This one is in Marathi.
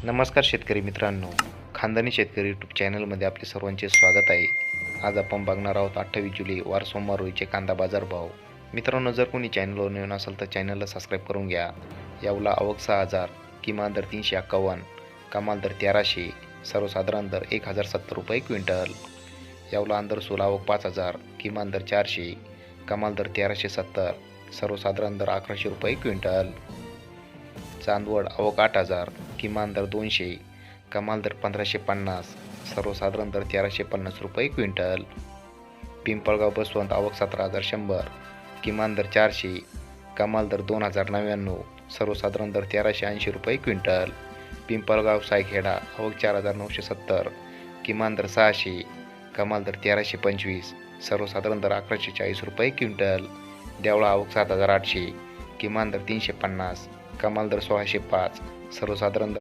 नमस्कार शेतकरी मित्रांनो, खानदानी शेतकरी यूट्यूब चॅनलमध्ये आपले सर्वांचे स्वागत आहे. आज आपण बघणार आहोत 28 जुलै वार सोमवार रोजीचे कांदा बाजार भाव. मित्रांनो, जर कोणी चॅनलवर नवीन असेल तर चॅनलला सबस्क्राईब करून घ्या. यावला आवक 6,000, किमान दर 351, कमाल दर 1300, सर्वसाधारण दर 1,070 रुपये क्विंटल. यावला अंदर सोल आवक 5,000, किमान दर 400, कमाल दर 1370, सर्वसाधारण दर 1100 रुपये क्विंटल. चांदवड आवक 8,000, किमान दर 200, कमाल दर 1550, सर्वसाधारण दर 1350 रुपये क्विंटल. पिंपळगाव बसवंत आवक 17,100, किमान दर 400, कमाल दर 2,099, सर्वसाधारण दर 1380 रुपये क्विंटल. पिंपळगाव सायखेडा आवक 4,970, किमान दर 600, कमाल दर 1325, सर्वसाधारण दर 1140 रुपये क्विंटल. देवळा आवक 7,800, किमान दर 350, कमाल दर 1605, सर्वसाधारण दर